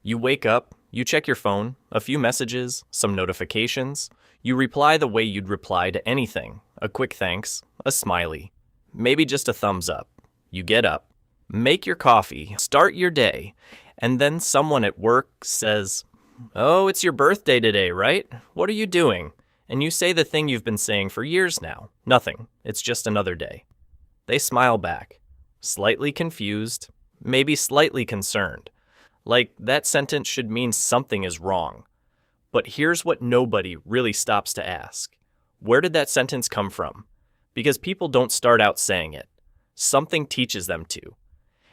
You wake up, you check your phone, a few messages, some notifications. You reply the way you'd reply to anything, a quick thanks, a smiley, maybe just a thumbs up. You get up, make your coffee, start your day, and then someone at work says, "Oh, it's your birthday today, right? What are you doing?" And you say the thing you've been saying for years now. Nothing. It's just another day. They smile back, slightly confused, maybe slightly concerned. Like that sentence should mean something is wrong. But here's what nobody really stops to ask. Where did that sentence come from? Because people don't start out saying it. Something teaches them to.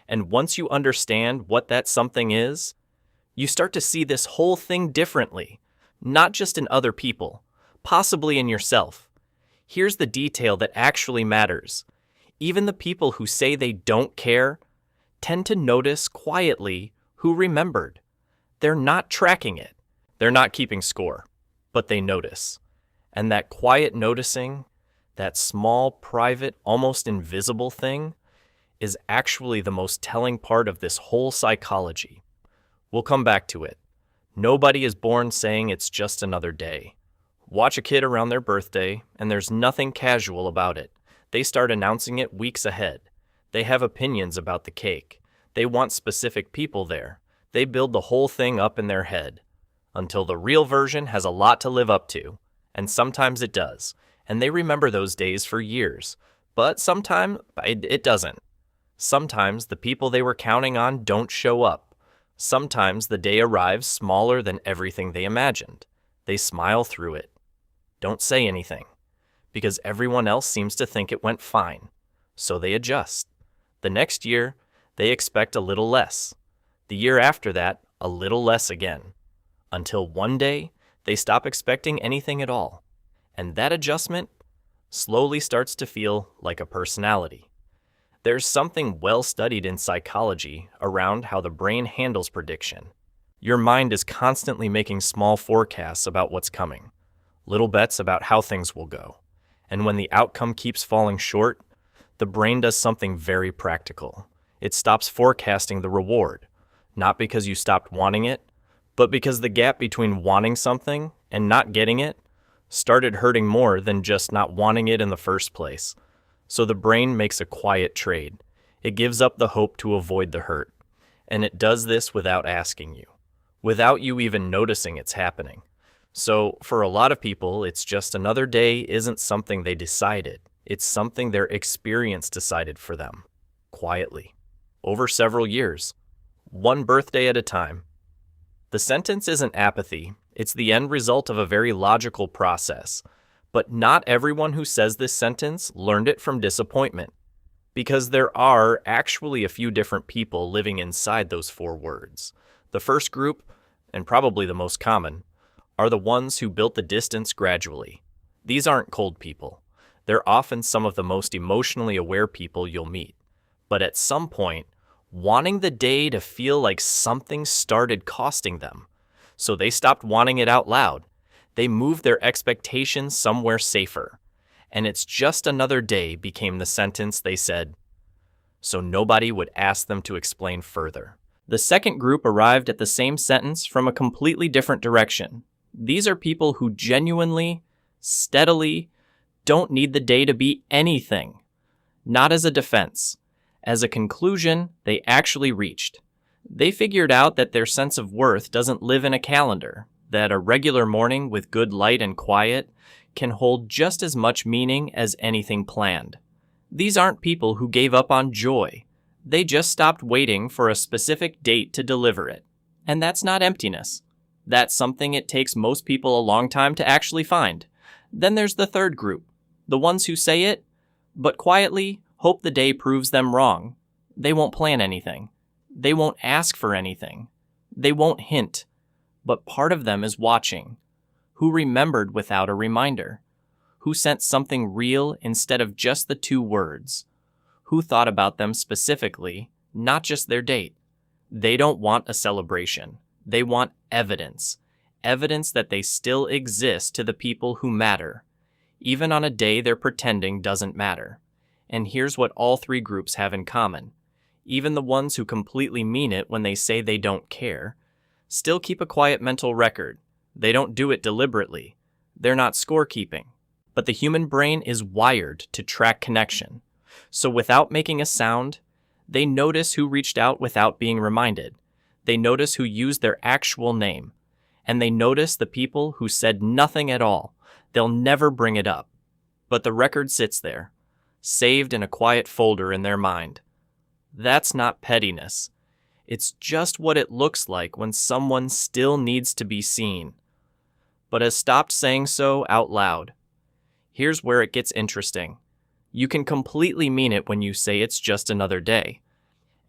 And once you understand what that something is, you start to see this whole thing differently, not just in other people, possibly in yourself. Here's the detail that actually matters. Even the people who say they don't care tend to notice quietly who remembered. They're not tracking it. They're not keeping score, but they notice. And that quiet noticing, that small, private, almost invisible thing, is actually the most telling part of this whole psychology. We'll come back to it. Nobody is born saying it's just another day. Watch a kid around their birthday, and there's nothing casual about it. They start announcing it weeks ahead. They have opinions about the cake. They want specific people there. They build the whole thing up in their head. Until the real version has a lot to live up to. And sometimes it does. And they remember those days for years. But sometimes it doesn't. Sometimes the people they were counting on don't show up. Sometimes the day arrives smaller than everything they imagined. They smile through it. Don't say anything. Because everyone else seems to think it went fine. So they adjust. The next year, they expect a little less. The year after that, a little less again. Until one day, they stop expecting anything at all. And that adjustment slowly starts to feel like a personality. There's something well studied in psychology around how the brain handles prediction. Your mind is constantly making small forecasts about what's coming, little bets about how things will go. And when the outcome keeps falling short, the brain does something very practical. It stops forecasting the reward, not because you stopped wanting it, but because the gap between wanting something and not getting it started hurting more than just not wanting it in the first place. So the brain makes a quiet trade. It gives up the hope to avoid the hurt. And it does this without asking you, without you even noticing it's happening. So for a lot of people, it's just another day isn't something they decided. It's something their experience decided for them, quietly, over several years, one birthday at a time. The sentence isn't apathy. It's the end result of a very logical process. But not everyone who says this sentence learned it from disappointment, because there are actually a few different people living inside those four words. The first group, and probably the most common, are the ones who built the distance gradually. These aren't cold people. They're often some of the most emotionally aware people you'll meet. But at some point, wanting the day to feel like something started costing them. So they stopped wanting it out loud. They moved their expectations somewhere safer. And it's just another day became the sentence they said, so nobody would ask them to explain further. The second group arrived at the same sentence from a completely different direction. These are people who genuinely, steadily, don't need the day to be anything. Not as a defense. As a conclusion they actually reached. They figured out that their sense of worth doesn't live in a calendar, that a regular morning with good light and quiet can hold just as much meaning as anything planned. These aren't people who gave up on joy. They just stopped waiting for a specific date to deliver it. And that's not emptiness. That's something it takes most people a long time to actually find. Then there's the third group, the ones who say it, but quietly hope the day proves them wrong. They won't plan anything. They won't ask for anything. They won't hint. But part of them is watching. Who remembered without a reminder? Who sent something real instead of just the two words? Who thought about them specifically, not just their date? They don't want a celebration. They want evidence. Evidence that they still exist to the people who matter, even on a day they're pretending doesn't matter. And here's what all three groups have in common. Even the ones who completely mean it when they say they don't care, still keep a quiet mental record. They don't do it deliberately. They're not scorekeeping. But the human brain is wired to track connection. So without making a sound, they notice who reached out without being reminded. They notice who used their actual name. And they notice the people who said nothing at all. They'll never bring it up. But the record sits there, saved in a quiet folder in their mind. That's not pettiness. It's just what it looks like when someone still needs to be seen, but has stopped saying so out loud. Here's where it gets interesting. You can completely mean it when you say it's just another day,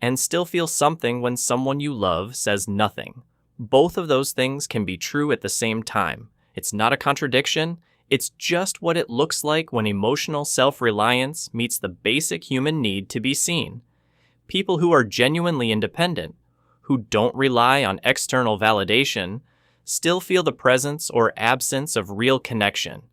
and still feel something when someone you love says nothing. Both of those things can be true at the same time. It's not a contradiction. It's just what it looks like when emotional self-reliance meets the basic human need to be seen. People who are genuinely independent, who don't rely on external validation, still feel the presence or absence of real connection.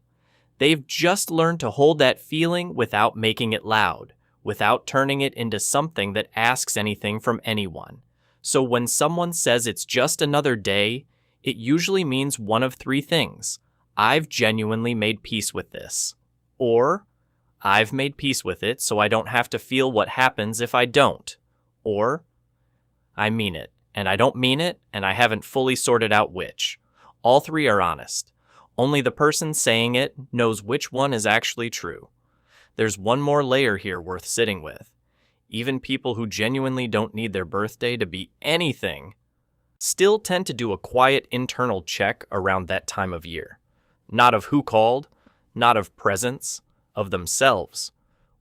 They've just learned to hold that feeling without making it loud, without turning it into something that asks anything from anyone. So when someone says it's just another day, it usually means one of three things. I've genuinely made peace with this. Or, I've made peace with it so I don't have to feel what happens if I don't. Or, I mean it, and I don't mean it, and I haven't fully sorted out which. All three are honest. Only the person saying it knows which one is actually true. There's one more layer here worth sitting with. Even people who genuinely don't need their birthday to be anything still tend to do a quiet internal check around that time of year. Not of who called, not of presents, of themselves.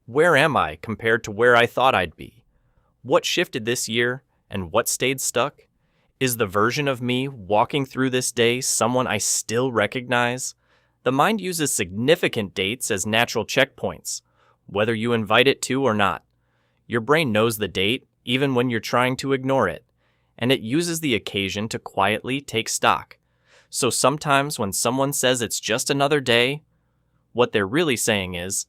Where am I compared to where I thought I'd be? What shifted this year and what stayed stuck? Is the version of me walking through this day someone I still recognize? The mind uses significant dates as natural checkpoints, whether you invite it to or not. Your brain knows the date even when you're trying to ignore it, and it uses the occasion to quietly take stock. So sometimes when someone says it's just another day, what they're really saying is,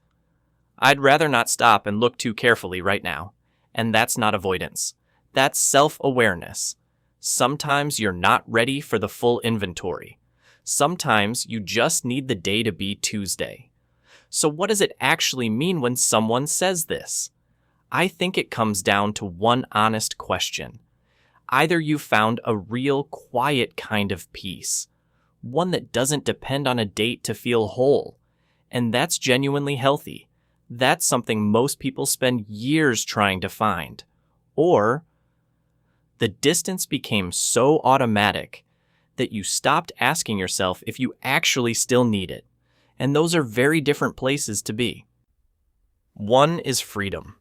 I'd rather not stop and look too carefully right now. And that's not avoidance. That's self-awareness. Sometimes you're not ready for the full inventory. Sometimes you just need the day to be Tuesday. So what does it actually mean when someone says this? I think it comes down to one honest question. Either you found a real quiet kind of peace, one that doesn't depend on a date to feel whole, and that's genuinely healthy. That's something most people spend years trying to find. Or the distance became so automatic that you stopped asking yourself if you actually still need it. And those are very different places to be. One is freedom.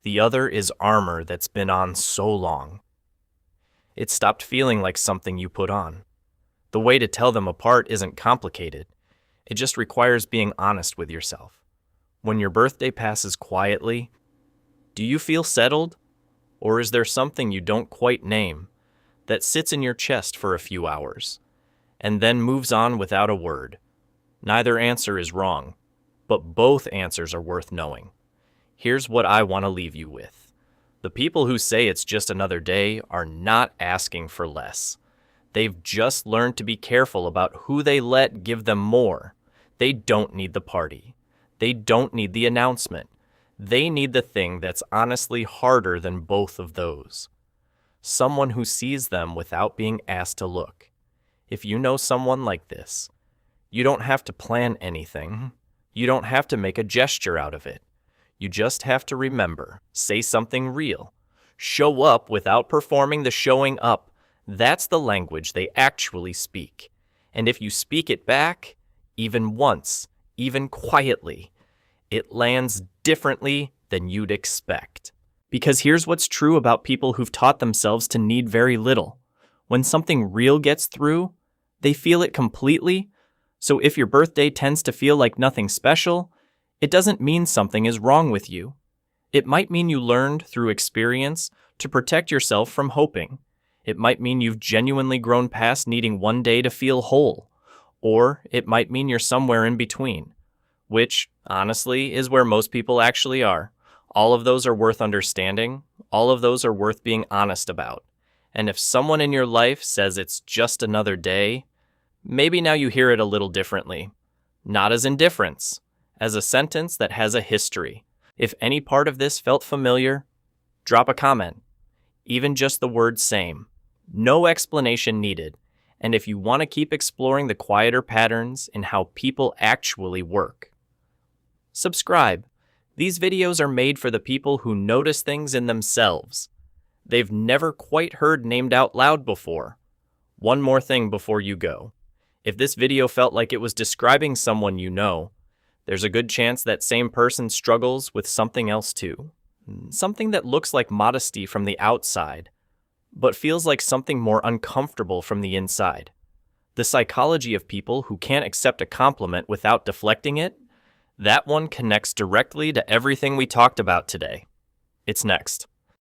The other is armor that's been on so long. It stopped feeling like something you put on. The way to tell them apart isn't complicated. It just requires being honest with yourself. When your birthday passes quietly, do you feel settled? Or is there something you don't quite name that sits in your chest for a few hours and then moves on without a word? Neither answer is wrong, but both answers are worth knowing. Here's what I want to leave you with. The people who say it's just another day are not asking for less. They've just learned to be careful about who they let give them more. They don't need the party. They don't need the announcement. They need the thing that's honestly harder than both of those. Someone who sees them without being asked to look. If you know someone like this, you don't have to plan anything. You don't have to make a gesture out of it. You just have to remember, say something real. Show up without performing the showing up. That's the language they actually speak. And if you speak it back, even once, even quietly, it lands differently than you'd expect. Because here's what's true about people who've taught themselves to need very little. When something real gets through, they feel it completely. So if your birthday tends to feel like nothing special, it doesn't mean something is wrong with you. It might mean you learned through experience to protect yourself from hoping. It might mean you've genuinely grown past needing one day to feel whole. Or it might mean you're somewhere in between, which, honestly, is where most people actually are. All of those are worth understanding. All of those are worth being honest about. And if someone in your life says it's just another day, maybe now you hear it a little differently. Not as indifference, as a sentence that has a history. If any part of this felt familiar, drop a comment. Even just the word same. No explanation needed. And if you want to keep exploring the quieter patterns in how people actually work, subscribe. These videos are made for the people who notice things in themselves they've never quite heard named out loud before. One more thing before you go. If this video felt like it was describing someone you know, there's a good chance that same person struggles with something else too. Something that looks like modesty from the outside, but feels like something more uncomfortable from the inside. The psychology of people who can't accept a compliment without deflecting it, that one connects directly to everything we talked about today. It's next.